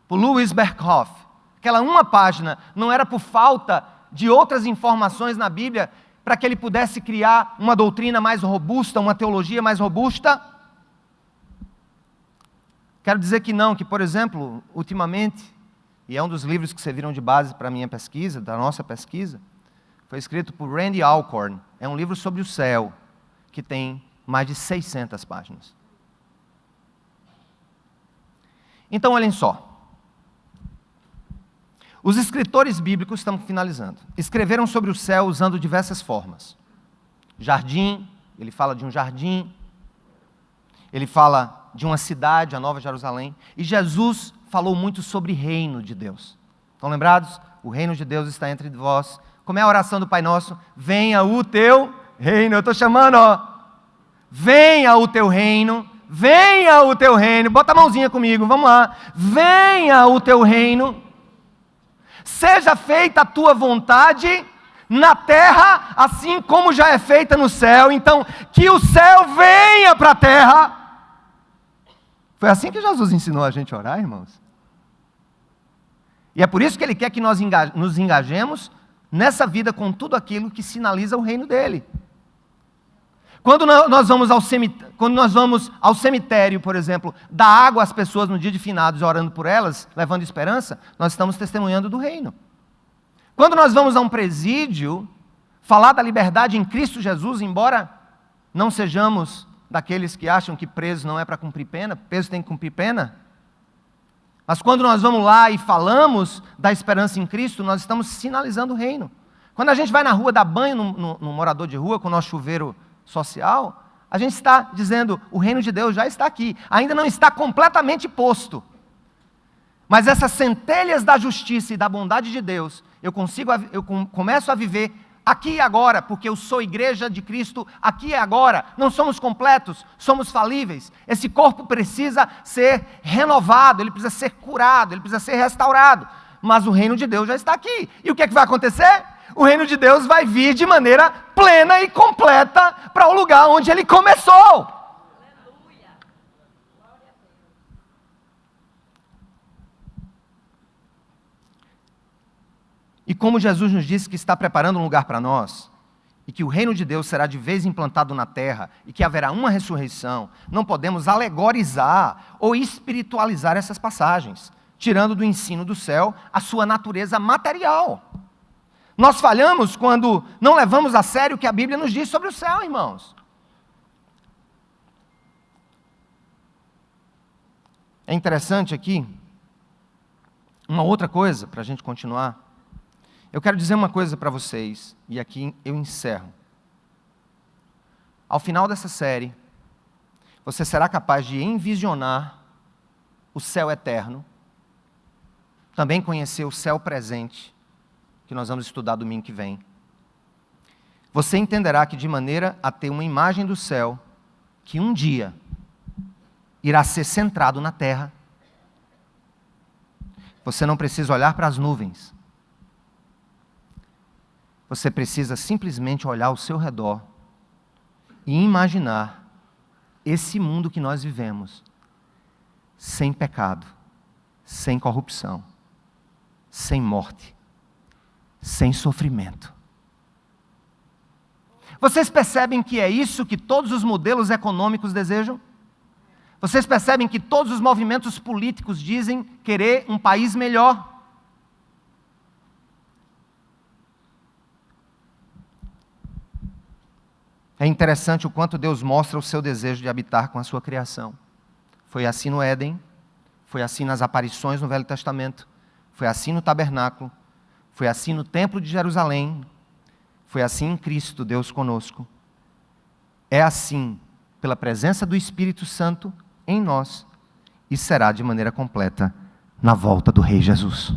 por Louis Berkhoff, aquela uma página não era por falta de outras informações na Bíblia para que ele pudesse criar uma doutrina mais robusta, uma teologia mais robusta? Quero dizer que não, que, por exemplo, ultimamente, e é um dos livros que serviram de base para a minha pesquisa, da nossa pesquisa, foi escrito por Randy Alcorn. É um livro sobre o céu, que tem mais de 600 páginas. Então, olhem só. Os escritores bíblicos, estamos finalizando, escreveram sobre o céu usando diversas formas. Jardim, ele fala de um jardim, ele fala de uma cidade, a Nova Jerusalém, e Jesus falou muito sobre reino de Deus. Estão lembrados? O reino de Deus está entre vós. Como é a oração do Pai Nosso? Venha o teu reino. Eu estou chamando, ó. Venha o teu reino. Venha o teu reino. Bota a mãozinha comigo, vamos lá. Venha o teu reino. Seja feita a tua vontade na terra, assim como já é feita no céu. Então, que o céu venha para a terra. Foi assim que Jesus ensinou a gente a orar, irmãos. E é por isso que Ele quer que nós nos engajemos nessa vida com tudo aquilo que sinaliza o reino dEle. Quando nós vamos ao cemitério, por exemplo, dar água às pessoas no dia de finados, orando por elas, levando esperança, nós estamos testemunhando do reino. Quando nós vamos a um presídio, falar da liberdade em Cristo Jesus, embora não sejamos daqueles que acham que preso não é para cumprir pena, preso tem que cumprir pena, mas quando nós vamos lá e falamos da esperança em Cristo, nós estamos sinalizando o reino. Quando a gente vai na rua dar banho no morador de rua com o nosso chuveiro social, a gente está dizendo, o reino de Deus já está aqui, ainda não está completamente posto, mas essas centelhas da justiça e da bondade de Deus, eu começo a viver aqui e agora, porque eu sou igreja de Cristo aqui e agora. Não somos completos, somos falíveis. Esse corpo precisa ser renovado, ele precisa ser curado, ele precisa ser restaurado. Mas o reino de Deus já está aqui. E o que é que vai acontecer? O reino de Deus vai vir de maneira plena e completa para o lugar onde ele começou. Aleluia. Glória a Deus. E como Jesus nos disse que está preparando um lugar para nós, e que o reino de Deus será de vez implantado na terra, e que haverá uma ressurreição, não podemos alegorizar ou espiritualizar essas passagens, tirando do ensino do céu a sua natureza material. Nós falhamos quando não levamos a sério o que a Bíblia nos diz sobre o céu, irmãos. É interessante aqui, uma outra coisa, para a gente continuar. Eu quero dizer uma coisa para vocês, e aqui eu encerro. Ao final dessa série, você será capaz de envisionar o céu eterno, também conhecer o céu presente, que nós vamos estudar domingo que vem. Você entenderá que de maneira a ter uma imagem do céu, que um dia irá ser centrado na terra, você não precisa olhar para as nuvens. Você precisa simplesmente olhar ao seu redor e imaginar esse mundo que nós vivemos, sem pecado, sem corrupção, sem morte, sem sofrimento. Vocês percebem que é isso que todos os modelos econômicos desejam? Vocês percebem que todos os movimentos políticos dizem querer um país melhor? É interessante o quanto Deus mostra o seu desejo de habitar com a sua criação. Foi assim no Éden, foi assim nas aparições no Velho Testamento, foi assim no tabernáculo, foi assim no Templo de Jerusalém, foi assim em Cristo, Deus conosco. É assim, pela presença do Espírito Santo em nós, e será de maneira completa na volta do Rei Jesus.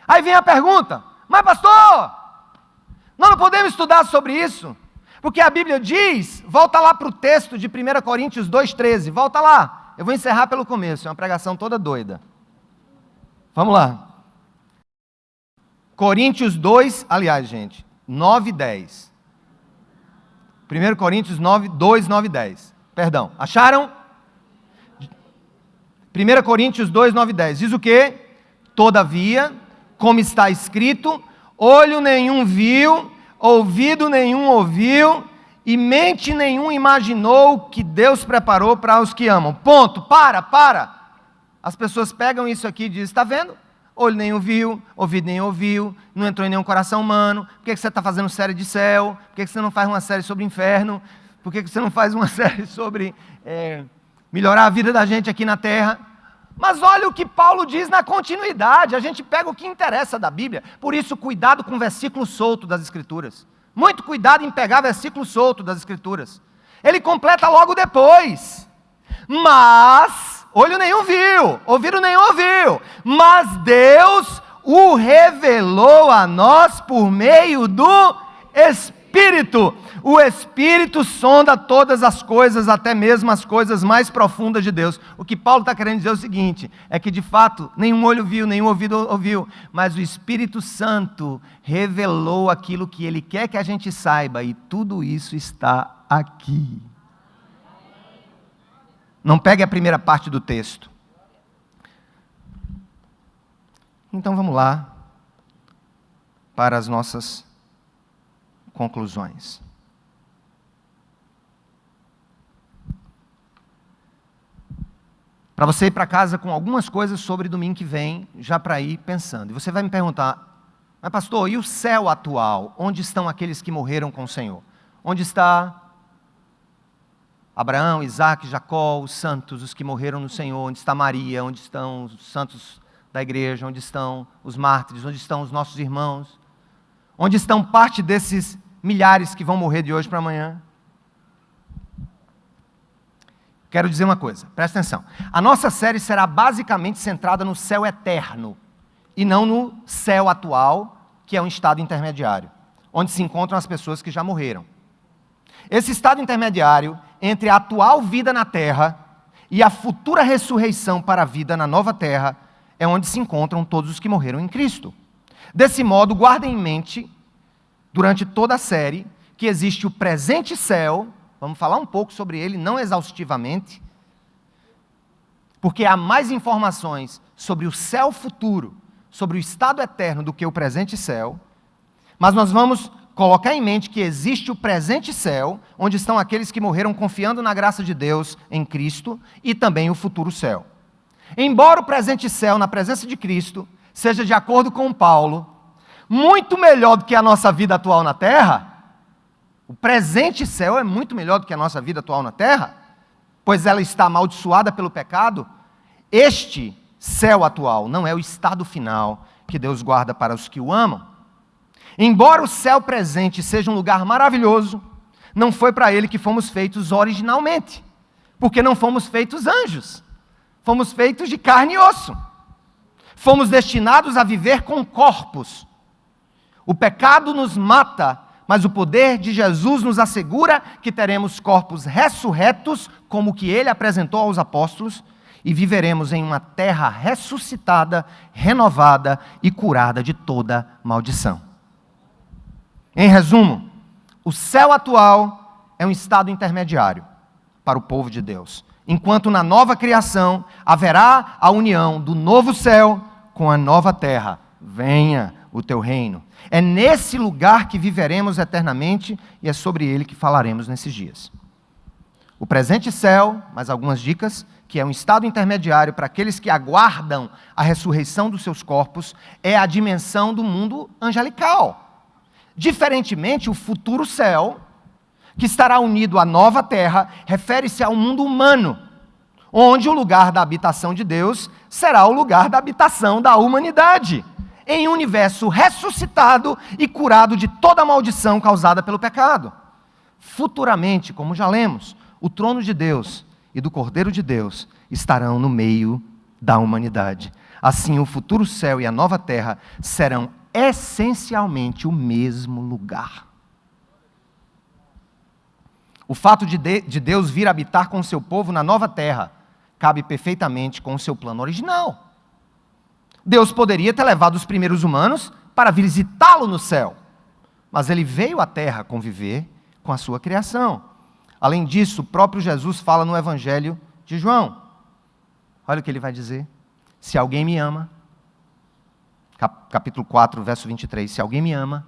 Aí vem a pergunta, mas pastor, nós não podemos estudar sobre isso? Porque a Bíblia diz, volta lá para o texto de 1 Coríntios 2,13, volta lá. Eu vou encerrar pelo começo, é uma pregação toda doida. Vamos lá. Coríntios 2, aliás, gente, 9 e 10. 1 Coríntios 2, 9 e 10. Perdão, acharam? 1 Coríntios 2, 9 e 10. Diz o quê? Todavia, como está escrito, olho nenhum viu, ouvido nenhum ouviu, e mente nenhum imaginou que Deus preparou para os que amam. Ponto, para. As pessoas pegam isso aqui e dizem, está vendo? Olho nenhum viu, ouvido nenhum ouviu, não entrou em nenhum coração humano. Por que você está fazendo série de céu? Por que você não faz uma série sobre inferno? Por que você não faz uma série sobre melhorar a vida da gente aqui na terra? Mas olha o que Paulo diz na continuidade. A gente pega o que interessa da Bíblia. Por isso, cuidado com o versículo solto das Escrituras. Muito cuidado em pegar versículo solto das Escrituras. Ele completa logo depois. Mas, olho nenhum viu, ouvido nenhum ouviu, mas Deus o revelou a nós por meio do Espírito. O Espírito sonda todas as coisas, até mesmo as coisas mais profundas de Deus. O que Paulo está querendo dizer é o seguinte, é que de fato, nenhum olho viu, nenhum ouvido ouviu, mas o Espírito Santo revelou aquilo que Ele quer que a gente saiba, e tudo isso está aqui. Não pegue a primeira parte do texto. Então vamos lá para as nossas conclusões. Para você ir para casa com algumas coisas sobre domingo que vem, já para ir pensando. E você vai me perguntar, mas pastor, e o céu atual? Onde estão aqueles que morreram com o Senhor? Onde está Abraão, Isaac, Jacó, os santos, os que morreram no Senhor? Onde está Maria? Onde estão os santos da igreja? Onde estão os mártires? Onde estão os nossos irmãos? Onde estão parte desses milhares que vão morrer de hoje para amanhã? Quero dizer uma coisa, presta atenção. A nossa série será basicamente centrada no céu eterno e não no céu atual, que é um estado intermediário, onde se encontram as pessoas que já morreram. Esse estado intermediário entre a atual vida na terra e a futura ressurreição para a vida na nova terra é onde se encontram todos os que morreram em Cristo. Desse modo, guardem em mente, durante toda a série, que existe o presente céu. Vamos falar um pouco sobre ele, não exaustivamente, porque há mais informações sobre o céu futuro, sobre o estado eterno do que o presente céu, mas nós vamos colocar em mente que existe o presente céu, onde estão aqueles que morreram confiando na graça de Deus em Cristo, e também o futuro céu. Embora o presente céu, na presença de Cristo, seja, de acordo com Paulo, muito melhor do que a nossa vida atual na terra, o presente céu é muito melhor do que a nossa vida atual na terra, pois ela está amaldiçoada pelo pecado. Este céu atual não é o estado final que Deus guarda para os que o amam. Embora o céu presente seja um lugar maravilhoso, não foi para ele que fomos feitos originalmente, porque não fomos feitos anjos, fomos feitos de carne e osso. Fomos destinados a viver com corpos. O pecado nos mata, mas o poder de Jesus nos assegura que teremos corpos ressurretos, como o que ele apresentou aos apóstolos, e viveremos em uma terra ressuscitada, renovada e curada de toda maldição. Em resumo, o céu atual é um estado intermediário para o povo de Deus, enquanto na nova criação haverá a união do novo céu com a nova terra. Venha o teu reino. É nesse lugar que viveremos eternamente e é sobre ele que falaremos nesses dias. O presente céu, mais algumas dicas, que é um estado intermediário para aqueles que aguardam a ressurreição dos seus corpos, é a dimensão do mundo angelical. Diferentemente, o futuro céu, que estará unido à nova terra, refere-se ao mundo humano, onde o lugar da habitação de Deus será o lugar da habitação da humanidade, em um universo ressuscitado e curado de toda a maldição causada pelo pecado. Futuramente, como já lemos, o trono de Deus e do Cordeiro de Deus estarão no meio da humanidade. Assim, o futuro céu e a nova terra serão essencialmente o mesmo lugar. O fato de Deus vir habitar com o seu povo na nova terra cabe perfeitamente com o seu plano original. Deus poderia ter levado os primeiros humanos para visitá-lo no céu, mas ele veio à terra conviver com a sua criação. Além disso, o próprio Jesus fala no Evangelho de João. Olha o que ele vai dizer. Se alguém me ama, capítulo 4, verso 23, se alguém me ama,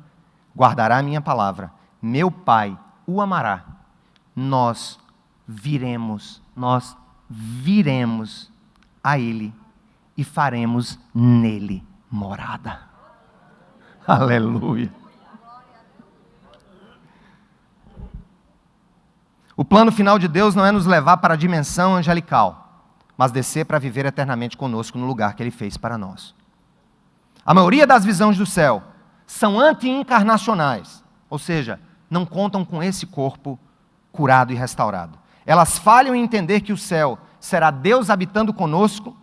guardará a minha palavra, meu Pai o amará, nós viremos a Ele e faremos nele morada. Aleluia. O plano final de Deus não é nos levar para a dimensão angelical, mas descer para viver eternamente conosco no lugar que Ele fez para nós. A maioria das visões do céu são anti-encarnacionais, ou seja, não contam com esse corpo curado e restaurado. Elas falham em entender que o céu será Deus habitando conosco,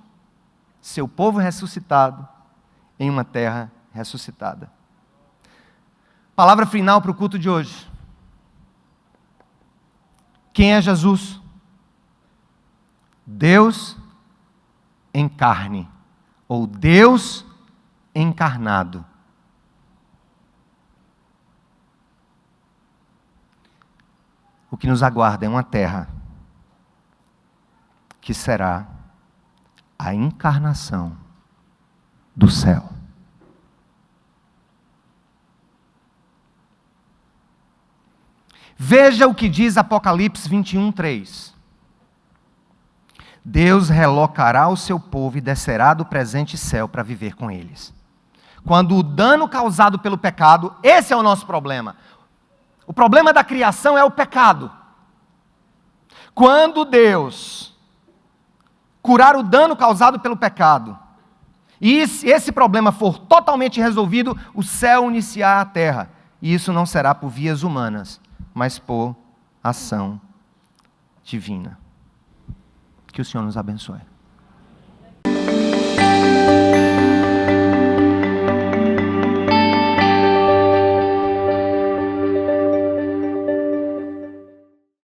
seu povo ressuscitado, em uma terra ressuscitada. Palavra final para o culto de hoje. Quem é Jesus? Deus em carne, ou Deus encarnado. O que nos aguarda é uma terra que será a encarnação do céu. Veja o que diz Apocalipse 21:3. Deus relocará o seu povo e descerá do presente céu para viver com eles. Quando o dano causado pelo pecado, esse é o nosso problema. O problema da criação é o pecado. Quando Deus curar o dano causado pelo pecado, e se esse problema for totalmente resolvido, o céu iniciará a terra. E isso não será por vias humanas, mas por ação divina. Que o Senhor nos abençoe.